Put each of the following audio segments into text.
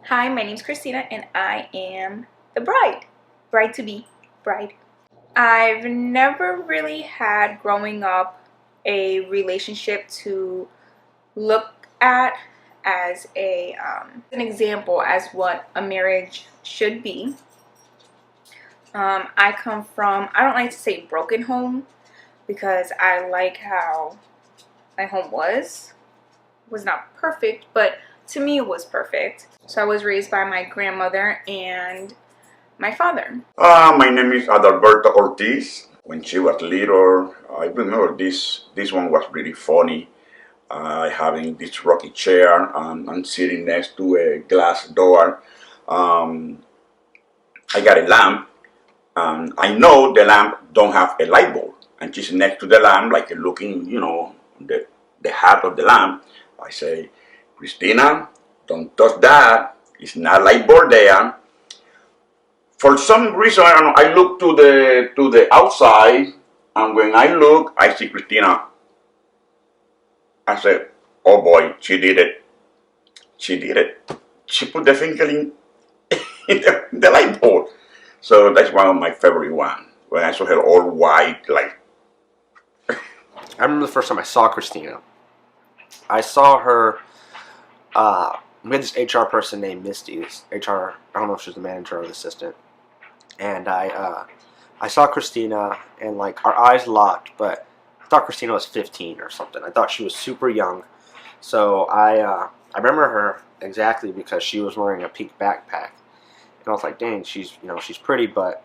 Hi, my name's Christina and I am the bride. Bride to be. Bride. I've never really had growing up a relationship to look at as an example as what a marriage should be. I come from, I don't like to say broken home because I like how my home was. It was not perfect, but to me it was perfect. So I was raised by my grandmother and my father. My name is Adalberto Ortiz. When she was little, I remember this one was really funny. Having this rocking chair and sitting next to a glass door. Um, I got a lamp. I know the lamp don't have a light bulb, and she's next to the lamp, like looking, the heart of the lamp. I say, Christina, don't touch that. It's not light bulb there. For some reason, I don't know, I look to the outside, and when I look, I see Christina. I said, "Oh boy, she did it. She did it. She put the finger in the light bulb." So that's one of my favorite ones. When I saw her all white, like. I remember the first time I saw Christina. I saw her. We had this HR person named Misty. This HR, I don't know if she's the manager or the assistant. And I saw Christina, and like our eyes locked. But I thought Christina was 15 or something. I thought she was super young. So I remember her exactly because she was wearing a pink backpack, and I was like, dang, she's pretty, but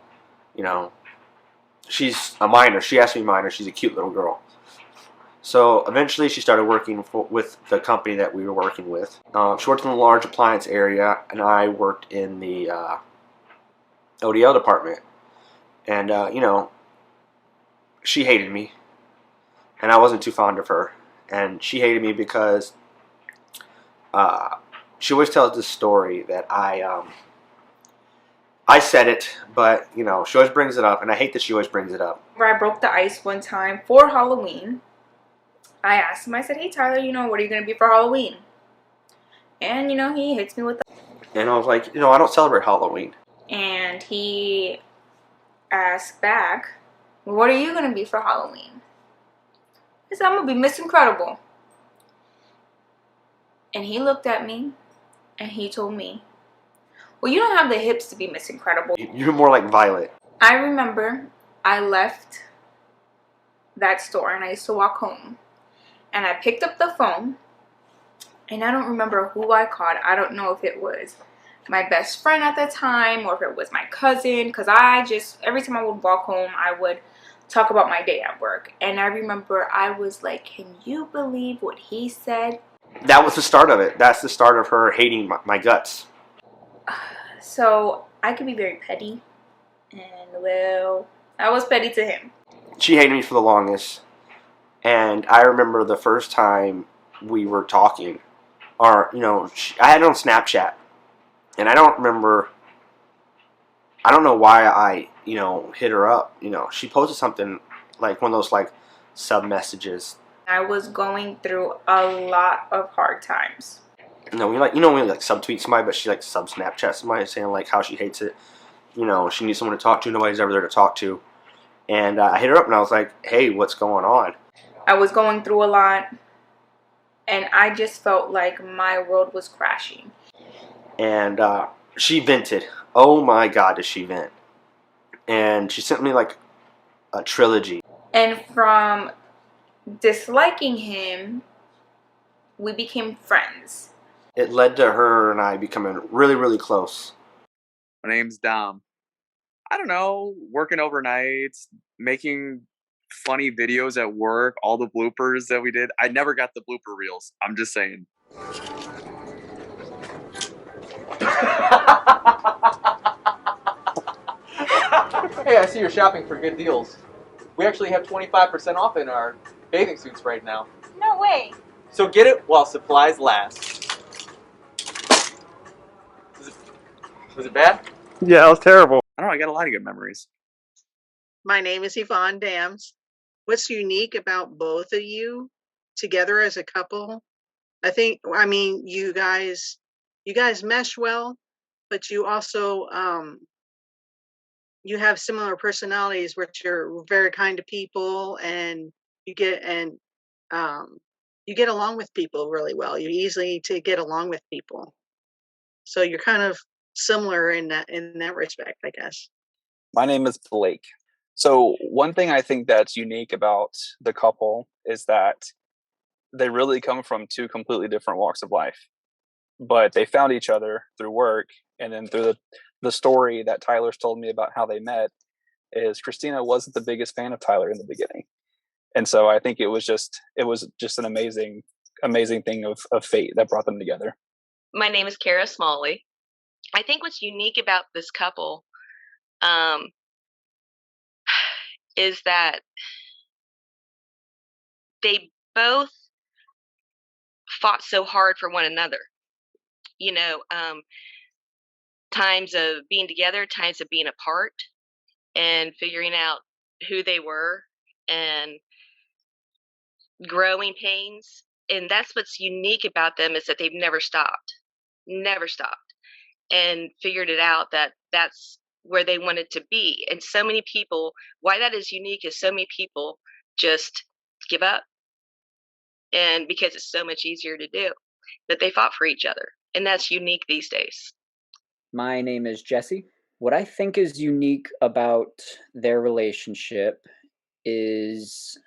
she's a minor. She has to be minor. She's a cute little girl. So eventually she started working with the company that we were working with. She worked in the large appliance area, and I worked in the ODL department. And, she hated me, and I wasn't too fond of her. And she hated me because she always tells this story that I said it, but, she always brings it up, and I hate that she always brings it up. Where I broke the ice one time for Halloween. I asked him, I said, hey Tyler, what are you going to be for Halloween? And, he hits me with the... And I was like, I don't celebrate Halloween. And he asked back, well, what are you going to be for Halloween? I said, I'm going to be Miss Incredible. And he looked at me and he told me, well, you don't have the hips to be Miss Incredible. You're more like Violet. I remember I left that store and I used to walk home. And I picked up the phone, and I don't remember who I called. I don't know if it was my best friend at the time or if it was my cousin, because every time I would walk home, I would talk about my day at work. And I remember I was like, can you believe what he said? That was the start of it. That's the start of her hating my guts. So I could be very petty, and well, I was petty to him. She hated me for the longest. And I remember the first time we were talking, or, I had it on Snapchat. And I don't know why I, hit her up. She posted something like one of those like sub messages. I was going through a lot of hard times. When we subtweet somebody, but she like sub Snapchat somebody saying like how she hates it. She needs someone to talk to. Nobody's ever there to talk to. And I hit her up and I was like, hey, what's going on? I was going through a lot, and I just felt like my world was crashing. And she vented. Oh my God, did she vent? And she sent me like a trilogy. And from disliking him, we became friends. It led to her and I becoming really, really close. My name's Dom. I don't know, working overnights, making funny videos at work, all the bloopers that we did. I never got the blooper reels. I'm just saying. Hey, I see you're shopping for good deals. We actually have 25% off in our bathing suits right now. No way. So get it while supplies last. Was it bad? Yeah, it was terrible. I don't know, I got a lot of good memories. My name is Yvonne Dams. What's unique about both of you together as a couple? You guys you guys mesh well, but you also you have similar personalities, which you're very kind to people, and you get and you get along with people really well. You're easy to get along with people, so you're kind of similar in that respect, I guess. My name is Blake. So one thing I think that's unique about the couple is that they really come from two completely different walks of life, but they found each other through work, and then through the story that Tyler's told me about how they met is Christina wasn't the biggest fan of Tyler in the beginning. And so I think it was just an amazing thing of fate that brought them together. My name is Kara Smalley. I think what's unique about this couple is that they both fought so hard for one another. You know, times of being together, times of being apart, and figuring out who they were and growing pains. And that's what's unique about them, is that they've never stopped, and figured it out that that's where they wanted to be. And so many people, why that is unique is so many people just give up, and because it's so much easier to do, that they fought for each other. And that's unique these days. My name is Jesse. What I think is unique about their relationship is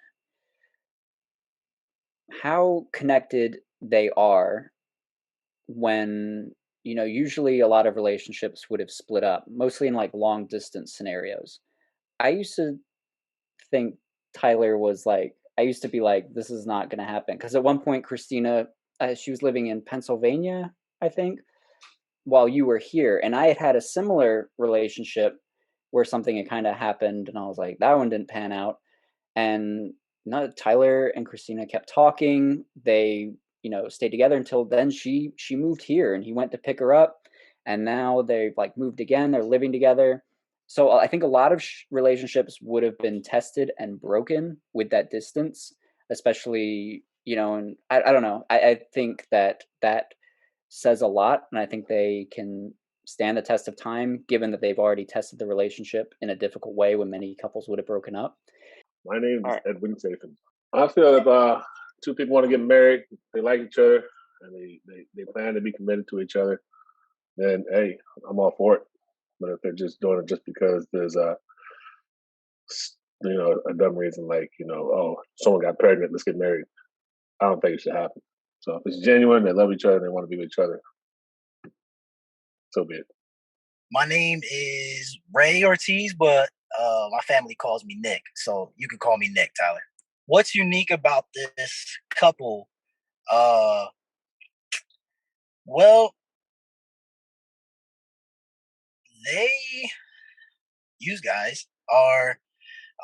how connected they are when, usually a lot of relationships would have split up, mostly in like long distance scenarios. I used to think Tyler was like, I used to be like, this is not going to happen. Because at one point, Christina, she was living in Pennsylvania, I think, while you were here. And I had a similar relationship where something had kind of happened. And I was like, that one didn't pan out. And no, Tyler and Christina kept talking. They, stayed together until then she moved here and he went to pick her up. And now they've like moved again. They're living together. So I think a lot of relationships would have been tested and broken with that distance, especially, and I don't know. I think that says a lot. And I think they can stand the test of time, given that they've already tested the relationship in a difficult way when many couples would have broken up. My name is Edwin Chafin. I feel if two people want to get married, they like each other, and they plan to be committed to each other, then hey, I'm all for it. But if they're just doing it just because there's a dumb reason, like oh, someone got pregnant, let's get married, I don't think it should happen. So if it's genuine, they love each other, and they want to be with each other, so be it. My name is Ray Ortiz, but my family calls me Nick, so you can call me Nick, Tyler. What's unique about this couple? Well, you guys are.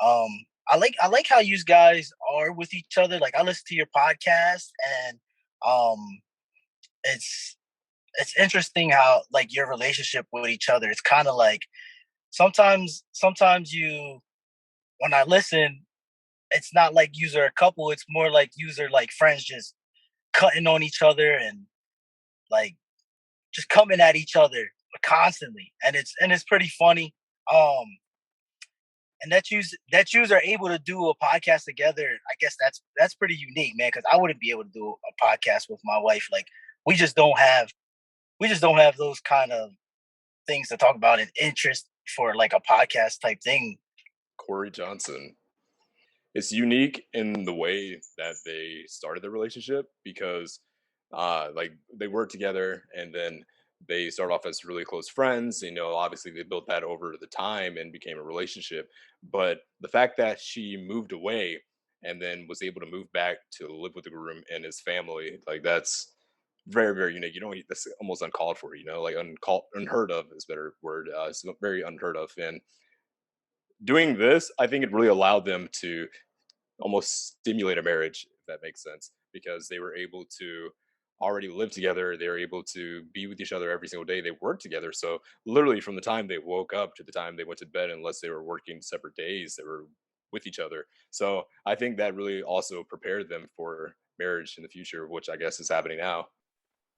I like how you guys are with each other. Like, I listen to your podcast, and it's interesting how like your relationship with each other. It's kind of like sometimes you, when I listen, it's not like user a couple. It's more like user like friends just cutting on each other and like just coming at each other constantly, and it's pretty funny. And that you are able to do a podcast together. I guess that's pretty unique, man. Because I wouldn't be able to do a podcast with my wife. Like we just don't have those kind of things to talk about and interest for like a podcast type thing. Corey Johnson. It's unique in the way that they started the relationship because like they worked together and then they started off as really close friends. Obviously they built that over the time and became a relationship. But the fact that she moved away and then was able to move back to live with the groom and his family, like that's very, very unique. That's almost uncalled for, like unheard of is a better word. It's very unheard of. And doing this, I think it really allowed them to almost stimulate a marriage, if that makes sense, because they were able to already live together. They were able to be with each other every single day. They worked together. So literally from the time they woke up to the time they went to bed, unless they were working separate days, they were with each other. So I think that really also prepared them for marriage in the future, which I guess is happening now.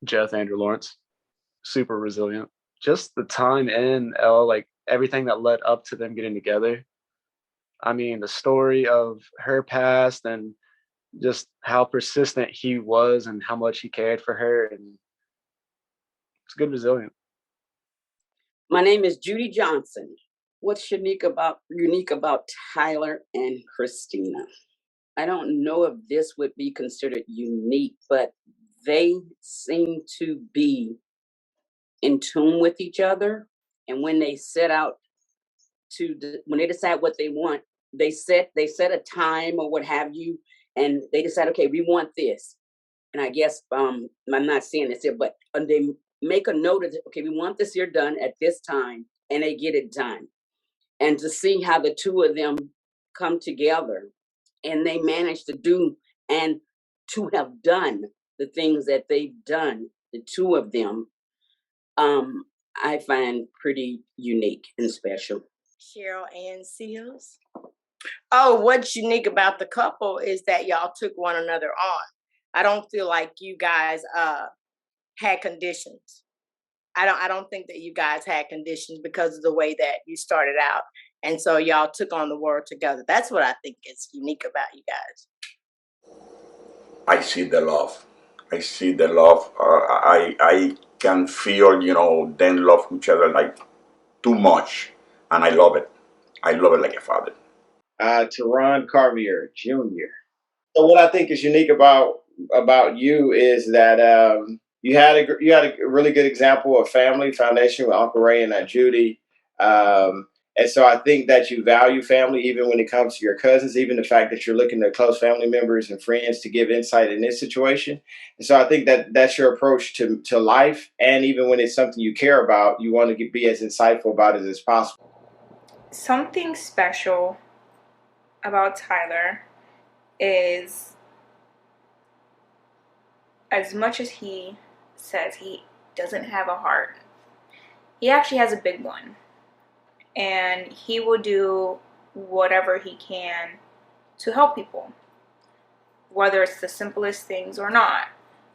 Jeff Andrew Lawrence. super resilient. Just the time in L, like everything that led up to them getting together. I mean, the story of her past and just how persistent he was and how much he cared for her, and it's good resilient. My name is Judy Johnson. What's unique about Tyler and Christina? I don't know if this would be considered unique, but they seem to be in tune with each other. And when they set out when they decide what they want, they set a time or what have you, and they decide, okay, we want this. And I guess I'm not saying this here, but they make a note of, okay, we want this here done at this time, and they get it done. And to see how the two of them come together and they manage to do and to have done the things that they've done, the two of them, I find pretty unique and special. Cheryl Ann Seals. Oh, what's unique about the couple is that y'all took one another on. I don't feel like you guys had conditions. I don't think that you guys had conditions because of the way that you started out. And so y'all took on the world together. That's what I think is unique about you guys. I see the love. I see the love. I can feel, them love each other like too much, and I love it. I love it like a father. Teron Carvier Jr. So what I think is unique about you is that you had a really good example of family foundation with Uncle Ray and Aunt Judy, and so I think that you value family even when it comes to your cousins, even the fact that you're looking at close family members and friends to give insight in this situation. And so I think that that's your approach to life, and even when it's something you care about, you want to be as insightful about it as possible. Something special about Tyler is, as much as he says he doesn't have a heart, he actually has a big one. And he will do whatever he can to help people, whether it's the simplest things or not.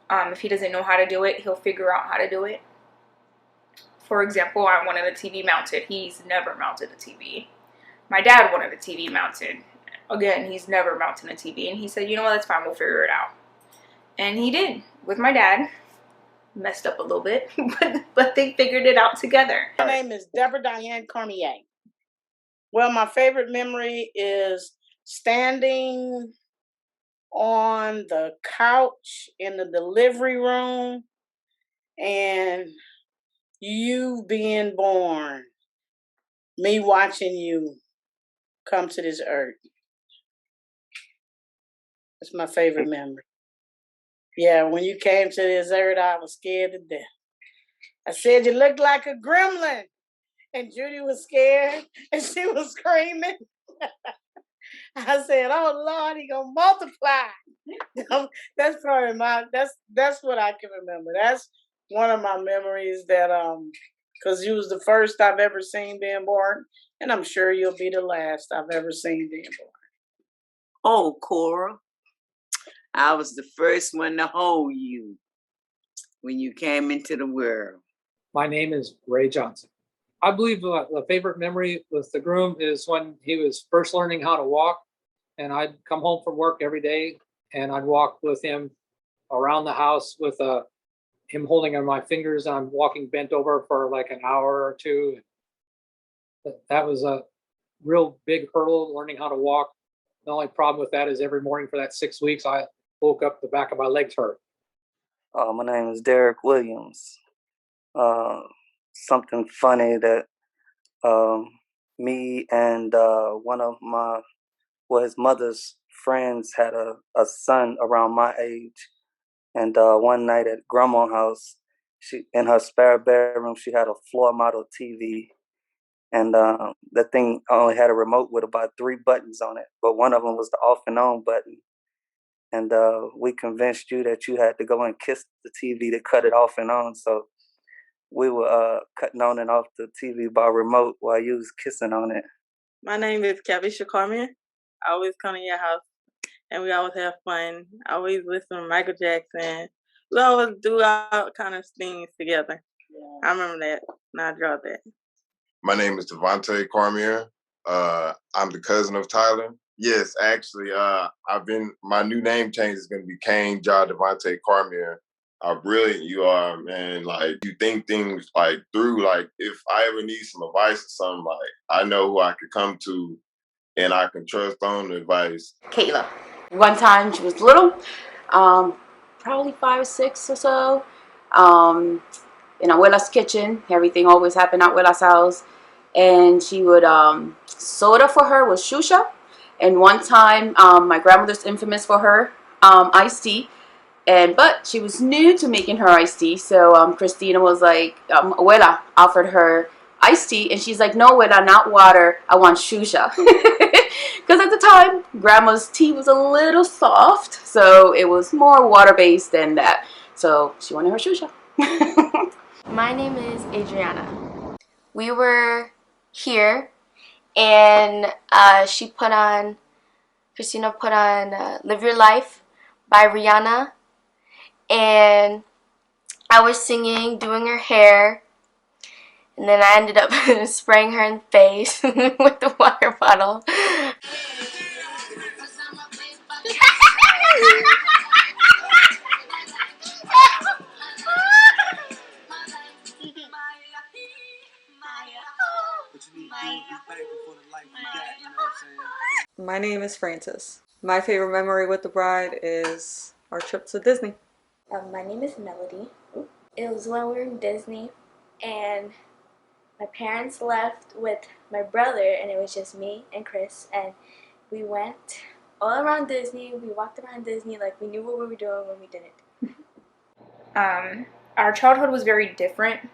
If he doesn't know how to do it, he'll figure out how to do it. For example, I wanted a TV mounted. He's never mounted a TV. My dad wanted a TV mounted. Again, he's never mounted a TV. And he said, you know what, that's fine, we'll figure it out. And he did, with my dad. Messed up a little bit, but they figured it out together. My name is Deborah Diane Cormier. Well, my favorite memory is standing on the couch in the delivery room and you being born, me watching you come to this earth. That's my favorite memory. Yeah, when you came to this earth, I was scared to death. I said, you look like a gremlin. And Judy was scared and she was screaming. I said, oh Lord, he gonna multiply. That's probably that's what I can remember. That's one of my memories that because you was the first I've ever seen being born, and I'm sure you'll be the last I've ever seen being born. Oh, Cora, I was the first one to hold you when you came into the world. My name is Ray Johnson. I believe the favorite memory with the groom is when he was first learning how to walk, and I'd come home from work every day and I'd walk with him around the house with him holding on my fingers, and I'm walking bent over for like an hour or two. That was a real big hurdle, learning how to walk. The only problem with that is every morning for that 6 weeks, I woke up, the back of my legs hurt. My name is Derek Williams. Something funny that me and one of his mother's friends had a son around my age. And one night at Grandma's house, she in her spare bedroom, she had a floor model TV. And the thing only had a remote with about 3 buttons on it, but one of them was the off and on button. And we convinced you that you had to go and kiss the TV to cut it off and on. So we were cutting on and off the TV by remote while you was kissing on it. My name is Kavisha Carmen. I always come to your house and we always have fun. I always listen to Michael Jackson. We always do all kind of things together. I remember that. And I draw that. My name is Devontae Cormier. I'm the cousin of Tyler. Yes, actually, my new name change is going to be Kane Ja Devontae Cormier. How brilliant you are, man. Like, you think things, like, through. Like, if I ever need some advice or something, like, I know who I could come to and I can trust on the advice. Kayla. One time she was little, probably 5 or 6 or so, in Abuela's kitchen. Everything always happened at Abuela's house. And she would, soda for her was shusha. And one time, my grandmother's infamous for her iced tea. But she was new to making her iced tea. So Christina was like, Abuela offered her iced tea. And she's like, no, Abuela, not water. I want shusha. Because at the time, grandma's tea was a little soft. So it was more water-based than that. So she wanted her shusha. My name is Adriana. We were here, and Christina put on Live Your Life by Rihanna, and I was singing, doing her hair, and then I ended up spraying her in the face with the water bottle. My name is Francis. My favorite memory with the bride is our trip to Disney. My name is Melody. It was when we were in Disney, and my parents left with my brother, and it was just me and Chris, and we went all around Disney. We walked around Disney like we knew what we were doing when we didn't. Our childhood was very different,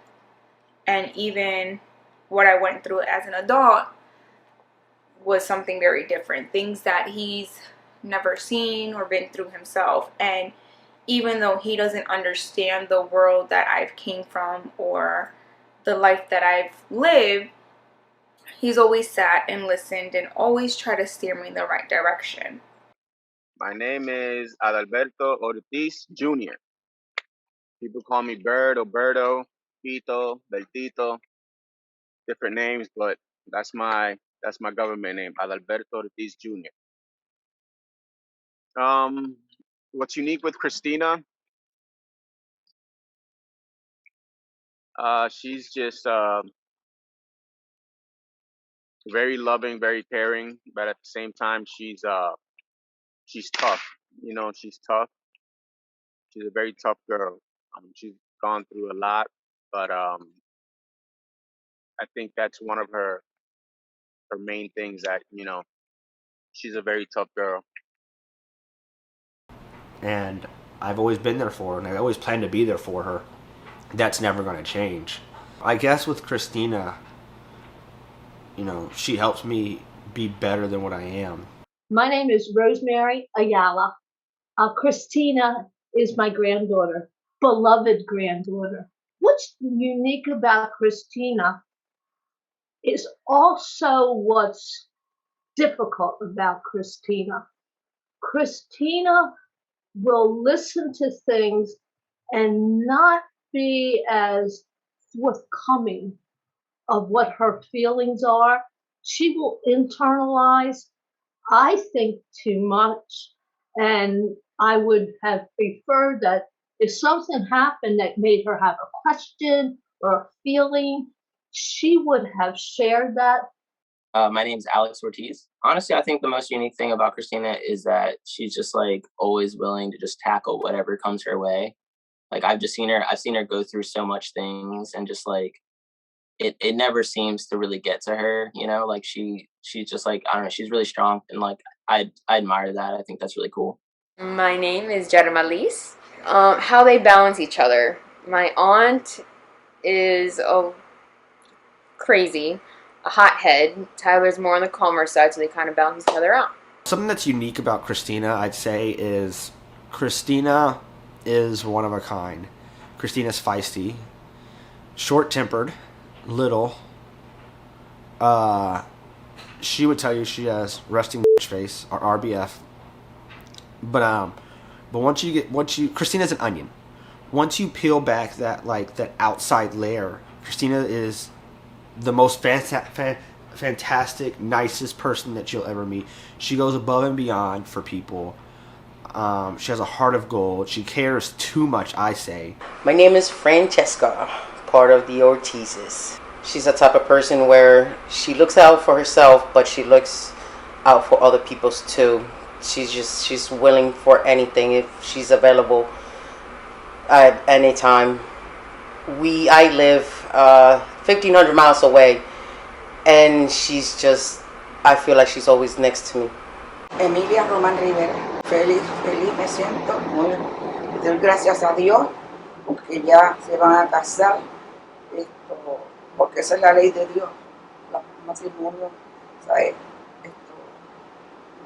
and even what I went through as an adult was something very different. Things that he's never seen or been through himself. And even though he doesn't understand the world that I've came from or the life that I've lived, he's always sat and listened and always tried to steer me in the right direction. My name is Adalberto Ortiz Jr. People call me Bird, Oberto, Tito, Beltito, different names, but that's my government name, Adalberto Ortiz Jr. What's unique with Christina? She's just very loving, very caring, but at the same time, she's tough. You know, she's tough. She's a very tough girl. She's gone through a lot, but I think that's one of her main things, that, you know, she's a very tough girl. And I've always been there for her, and I always plan to be there for her. That's never going to change. I guess with Christina, you know, she helps me be better than what I am. My name is Rosemary Ayala. Christina is my granddaughter, beloved granddaughter. What's unique about Christina is also what's difficult about Christina. Christina will listen to things and not be as forthcoming of what her feelings are. She will internalize, I think, too much, and I would have preferred that if something happened that made her have a question or a feeling, she would have shared that. My name's Alex Ortiz. Honestly, I think the most unique thing about Christina is that she's just like always willing to just tackle whatever comes her way. Like I've seen her go through so much things, and just like it never seems to really get to her, you know, like she's just like, I don't know, she's really strong, and like I admire that. I think that's really cool. My name is Jermalis. How they balance each other. My aunt is crazy, a hothead. Tyler's more on the calmer side, so they kind of balance each other out. Something that's unique about Christina, I'd say, is Christina is one of a kind. Christina's feisty, short-tempered, little. She would tell you she has resting bitch face, or RBF. But Christina's an onion. once you peel back that outside layer, Christina is the most fantastic, nicest person that you'll ever meet. She goes above and beyond for people. She has a heart of gold. She cares too much, I say. My name is Francesca, part of the Ortizes. She's the type of person where she looks out for herself, but she looks out for other people's too. She's willing for anything if she's available at any time. I live 1,500 miles away, and I feel like she's always next to me. Emilia Román Rivera. Feliz me siento. Muy, doy gracias a Dios porque ya se van a casar. Porque esa es la ley de Dios. Los matrimonios, ¿sabes?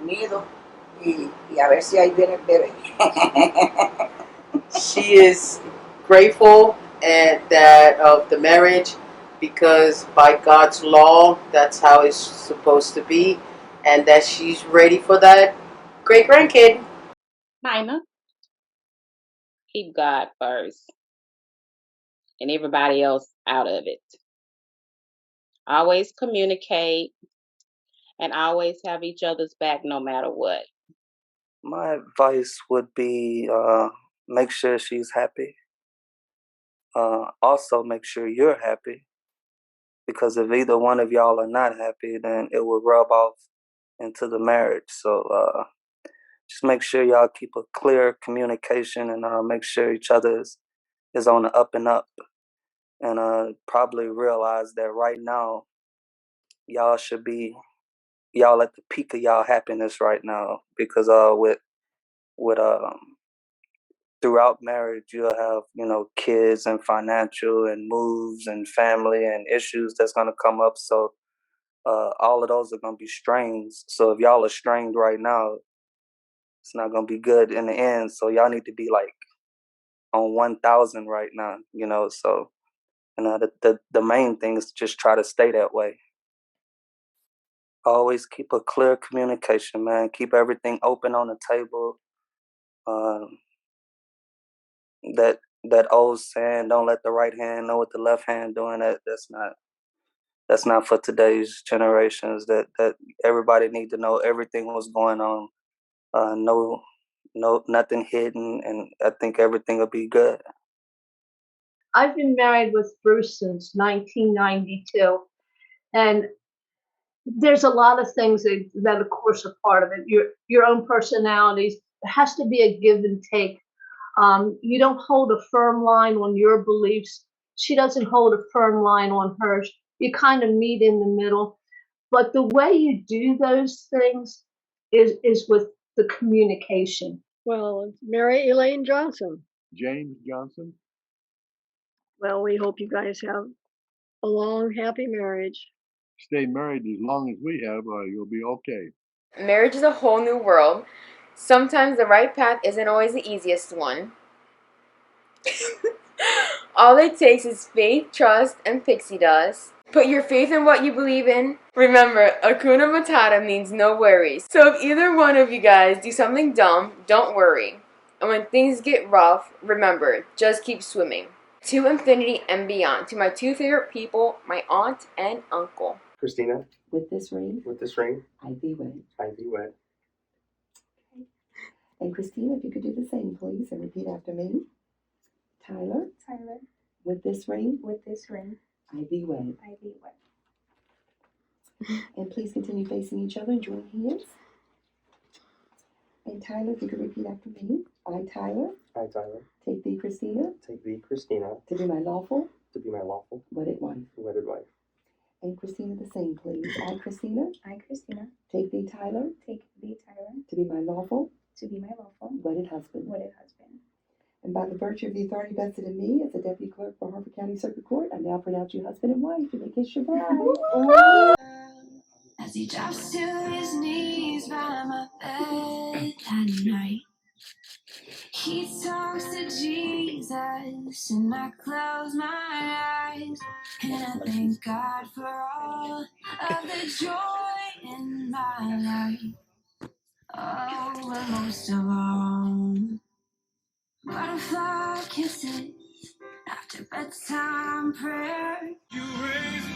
Unidos y a ver si ahí viene el bebé. She is grateful of the marriage because by God's law, that's how it's supposed to be, and that she's ready for that great grandkid. Nina, keep God first and everybody else out of it. Always communicate and always have each other's back no matter what. My advice would be make sure she's happy. Also, make sure you're happy. Because if either one of y'all are not happy, then it will rub off into the marriage. So just make sure y'all keep a clear communication and make sure each other is on the up and up. And probably realize that right now, y'all should be at the peak of y'all happiness right now. Because with throughout marriage, you'll have kids and financial and moves and family and issues that's gonna come up. So all of those are gonna be strains. So if y'all are strained right now, it's not gonna be good in the end. So y'all need to be like on 1,000 right now. So the main thing is just try to stay that way. Always keep a clear communication, man. Keep everything open on the table. That old saying, "Don't let the right hand know what the left hand doing." That's not for today's generations. That everybody need to know everything was going on. No, nothing hidden, and I think everything will be good. I've been married with Bruce since 1992, and there's a lot of things that of course are part of it. Your own personalities. There has to be a give and take. You don't hold a firm line on your beliefs. She doesn't hold a firm line on hers. You kind of meet in the middle. But the way you do those things is with the communication. Well, it's Mary Elaine Johnson. James Johnson. Well, we hope you guys have a long, happy marriage. Stay married as long as we have, you'll be okay. Marriage is a whole new world. Sometimes the right path isn't always the easiest one. All it takes is faith, trust, and pixie dust. Put your faith in what you believe in. Remember, Hakuna Matata means no worries. So if either one of you guys do something dumb, don't worry. And when things get rough, remember, just keep swimming. To infinity and beyond. To my two favorite people, my aunt and uncle. Christina, With this ring, I thee wed. thee wed. And Christina, if you could do the same, please, and repeat after me. Tyler, with this ring, I thee wed. And please continue facing each other and join hands. And Tyler, if you could repeat after me. I, Tyler, take thee, Christina, to be my lawful, wedded wife. And Christina, the same, please. I, Christina, take thee, Tyler, to be my lawful, wedded husband. And by the virtue of the authority vested in me as the Deputy Clerk for Harford County Circuit Court, I now pronounce you husband and wife. You may kiss your bride. As he drops to his knees by my bed at night, he talks to Jesus, and I close my eyes, and I thank God for all of the joy in my life. Oh, but most of all, Butterfly kisses after bedtime prayer. You raise